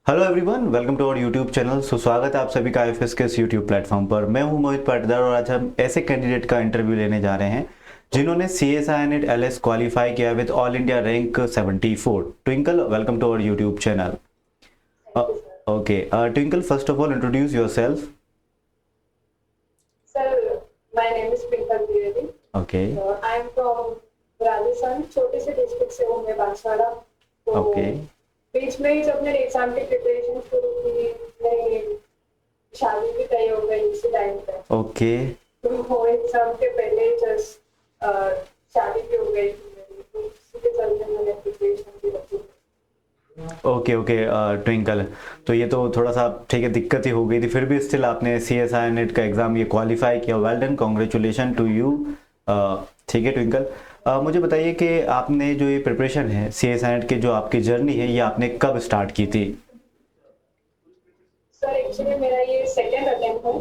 Hello everyone, welcome to our YouTube channel. स्वागत है आप सभी का आईएफएस के इस यूट्यूब प्लेटफॉर्म पर। मैं हूं मोहित पाटीदार और आज हम ऐसे कैंडिडेट का इंटरव्यू लेने जा रहे हैं जिन्होंने CSI नेट LS क्वालिफाई किया with all India rank 74। Twinkle, welcome to our YouTube channel. Thank you, sir. Okay Twinkle, first of all introduce yourself. Sir, my name is Twinkle Dwivedi. Okay I am from Rajasthan, छोटे से district से हूँ मैं, बांसवाड़ा। तो okay बीच में ही जब मैंने exam की प्रिपरेशन शुरू की, मेरी शादी भी तय हो गई इसी टाइम पे। ओके तो वो एग्जाम के पहले जस्ट शादी भी हो गई थी मेरी, तो इसी के चलते मैंने प्रिपरेशन भी रखी। ओके ओके ट्विंकल, तो ये तो थोड़ा सा ठीक है, दिक्कत ही हो गई थी, फिर भी स्टिल आपने CSI नेट का एग्ज़ाम ये क्वालिफाई किया। Well done, congratulation to you. ठीक है ट्विंकल, मुझे बताइए कि आपने जो ये प्रिपरेशन है CSI नेट की, जो आपकी जर्नी है, ये आपने कब स्टार्ट की थी? सर एक्चुअली मेरा ये सेकेंड अटेम्प्ट है।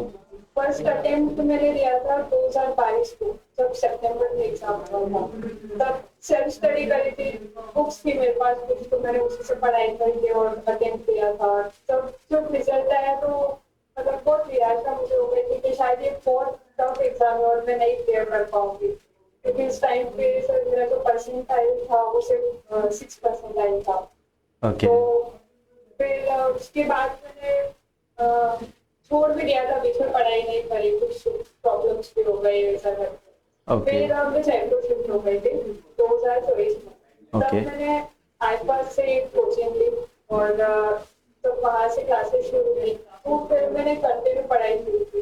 फर्स्ट अटेम्प्ट मैंने दिया था 2022 को, जब सितंबर में एग्जाम हुआ था। तब सेल्फ स्टडी करी थी, बुक्स थी मेरे पास कुछ, तो मैंने उसी से पढ़ाई करी थी और अटेम्प्ट दिया था। तब जब रिजल्ट आया तो मतलब बहुत निराशा मुझे हो गई थी कि शायद ये बहुत टफ एग्जाम है और मैं नहीं क्लियर कर पाऊंगी, क्योंकि इस टाइम पे सर मेरा जो परसेंटाइल था वो सिर्फ 6% था। ओके तो फिर उसके बाद मैंने छोड़ भी दिया था, बीच में पढ़ाई नहीं करी, कुछ प्रॉब्लम्स भी हो गए ऐसा करके। ओके फिर मैं जयपुर शिफ्ट हो गई थी 2024 में। तब ओके मैंने आईपास से कोचिंग ली और तो वहां से क्लासेस शुरू हुई, तो फिर मैंने कंटिन्यू पढ़ाई शुरू की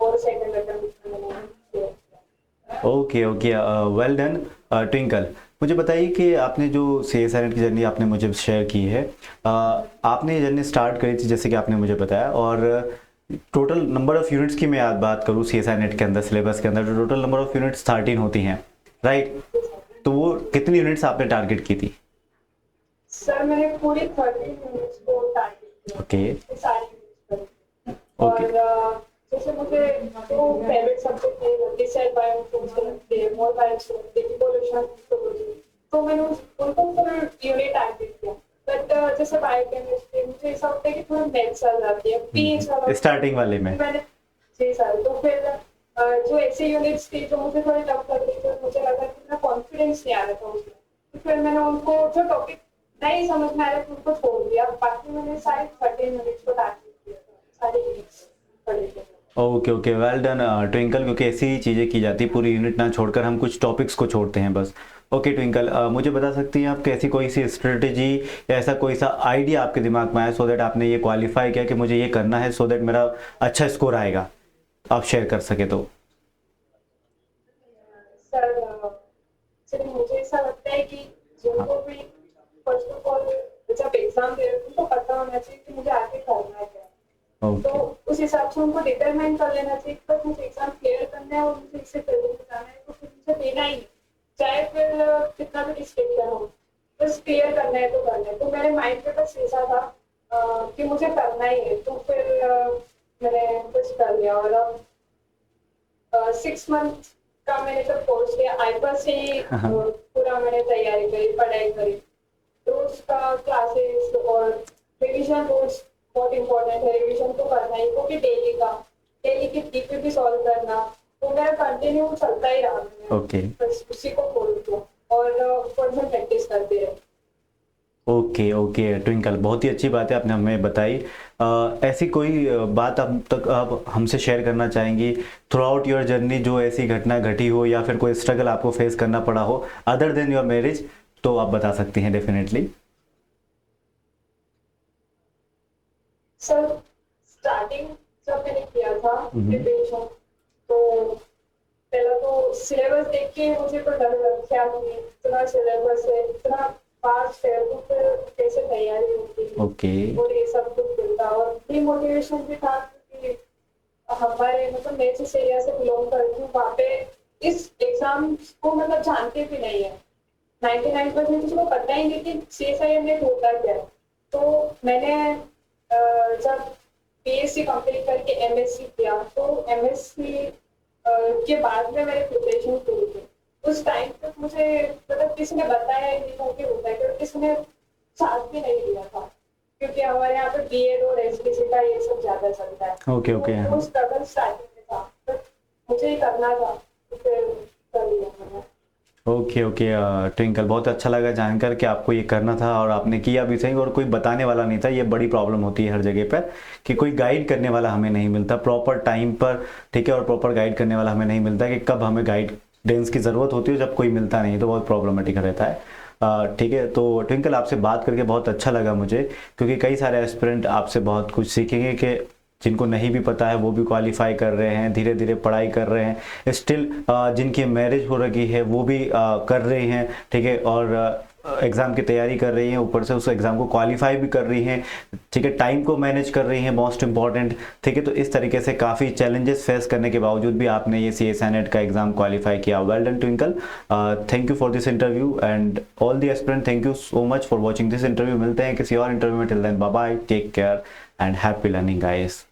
और सेकंड अटेम्प्ट मैंने किया। Okay okay well done twinkle, मुझे बताइए कि आपने जो CSI नेट की जर्नी आपने मुझे शेयर की है, आपने ये जर्नी स्टार्ट करी थी जैसे कि आपने मुझे बताया, और टोटल नंबर ऑफ़ यूनिट्स की मैं आज बात करूँ CSI नेट के अंदर, सिलेबस के अंदर, तो टोटल नंबर ऑफ़ यूनिट्स 13 होती हैं, राइट? तो वो कितनी यूनिट्स आपने टारगेट की थी? सर मैंने पूरी 30 मिनट्स को टारगेट किया ओके था, सारी यूनिट्स पर। ओके और जैसे मुझे तो फेवरेट सब्जेक्ट है मल्टीसेल बायोइन्फॉर्मेटिक्स लगती है, मोर बायोइन्फॉर्मेटिक्स, इवोल्यूशन, तो मैंने उनको फुल यूनिट टारगेट किया। बट जैसे बायोकेमिस्ट्री मुझे ऐसा होता है कि थोड़ा मैथ्स आ जाती है, पीएच वाला स्टार्टिंग वाले में। मैंने जी सर। तो फिर जो ऐसे यूनिट्स थी जो मुझे थोड़ी टफ लग रही थी, मुझे लगा कि मेरा कॉन्फिडेंस नहीं आ रहा था उसमें, तो फिर मैंने उनको जो टॉपिक नहीं समझ में आ रहा था उनको छोड़ दिया। बाकी मैंने सारे 30 मिनट्स को टारगेट किया था, सारे यूनिट्स पढ़े थे। Okay okay well done twinkle, क्योंकि ऐसी चीज़ें की जाती है, पूरी यूनिट ना छोड़कर हम कुछ टॉपिक्स को छोड़ते हैं बस। ओके ट्विंकल, मुझे बता सकती हैं आप कैसी कोई सी स्ट्रेटजी या ऐसा कोई सा आइडिया आपके दिमाग में आया सो दैट आपने ये क्वालिफाई किया कि मुझे ये करना है सो दैट मेरा अच्छा स्कोर आएगा, आप शेयर कर सके तो? सर सर मुझे ऐसा लगता है कि हाँ। जिनको भी फर्स्ट ऑफ ऑल जब एग्जाम दे रहे हैं उनको पता होना चाहिए कि मुझे आगे करना है क्या। तो ओके उस हिसाब से उनको डिटरमाइन कर लेना चाहिए कि मुझे एग्जाम क्लियर करना है और मुझे इससे जरूर जाना है, तो फिर मुझे देना ही नहीं, चाहे फिर कितना भी डिस्ट्रिक्शन हो, बस क्लियर करना है तो करना है। तो मेरे माइंड पे बस ऐसा था कि मुझे करना ही है, तो फिर मैंने कुछ कर लिया। और अब 6 मंथ का मैंने जब कोर्स लिया आईपास से ही पूरा मैंने तैयारी करी, पढ़ाई करी, रोज का क्लासेस और रिवीजन रोज बहुत इंपॉर्टेंट है, रिवीजन तो करना ही, क्योंकि डेली की डीपी भी सॉल्व करना, तो मेरा कंटिन्यू चलता ही रहा। मैंने ओके बस उसी को खोल दिया और पर्सनल प्रैक्टिस करते रहे। ओके ओके ट्विंकल, बहुत ही अच्छी बात है आपने हमें बताई। ऐसी कोई बात अब तक आप हमसे शेयर करना चाहेंगी थ्रू आउट योर जर्नी, जो ऐसी घटना घटी हो या फिर कोई स्ट्रगल आपको फेस करना पड़ा हो अदर देन योर मैरिज, तो आप बता सकती हैं डेफिनेटली। सर स्टार्टिंग जब मैंने किया था प्रिपरेशन, तो पहला तो सिलेबस देख के मुझे तो डर लग गया कि इतना सिलेबस है, इतना फास्ट है, तो फिर कैसे तैयारी होगी। ओके और ये सब कुछ मिलता और डिमोटिवेशन भी था, क्योंकि हमारे मतलब मैं जिस एरिया से बिलोंग करती हूँ वहाँ पे इस एग्जाम को मतलब जानते भी नहीं है। 99% किसी को पता ही नहीं कि CSI नेट होता क्या है। तो मैंने जब BSc कंप्लीट करके MSc किया, तो MSc के बाद में मैंने प्रिपरेशन शुरू की। उस टाइम तक मुझे मतलब किसी ने बताया ही नहीं था कि होता है, क्योंकि किसी ने साथ भी नहीं दिया था। क्योंकि हमारे यहाँ पे बीएड और एसटीसी का ये सब ज्यादा चलता है। ओके ओके तो वो स्ट्रगल स्टार्टिंग में था, बट मुझे ही करना था, तो फिर कर लिया मैंने। ओके ओके ट्विंकल, बहुत अच्छा लगा जानकर कि आपको ये करना था और आपने किया भी सही, और कोई बताने वाला नहीं था। ये बड़ी प्रॉब्लम होती है हर जगह पर कि कोई गाइड करने वाला हमें नहीं मिलता प्रॉपर टाइम पर, ठीक है, और प्रॉपर गाइड करने वाला हमें नहीं मिलता कि कब हमें गाइडेंस की ज़रूरत होती है, जब कोई मिलता नहीं तो बहुत प्रॉब्लमेटिक रहता है। ठीक है, तो ट्विंकल आपसे बात करके बहुत अच्छा लगा मुझे, क्योंकि कई सारे एस्पिरेंट आपसे बहुत कुछ सीखेंगे कि जिनको नहीं भी पता है वो भी क्वालिफाई कर रहे हैं, धीरे धीरे पढ़ाई कर रहे हैं, स्टिल जिनकी मैरिज हो रखी है वो भी कर रहे हैं, ठीक है, और एग्ज़ाम की तैयारी कर रही हैं, ऊपर से उस एग्ज़ाम को क्वालिफाई भी कर रही हैं, ठीक है, टाइम को मैनेज कर रही हैं, मोस्ट इंपॉर्टेंट, ठीक है। तो इस तरीके से काफ़ी चैलेंजेस फेस करने के बावजूद भी आपने ये सी एस नेट का एग्ज़ाम क्वालिफाई किया। Well done Twinkle, thank you for this interview and all the aspirant, thank you so much for watching this interview. मिलते हैं किसी और इंटरव्यू में, till then bye bye, take care and happy learning guys.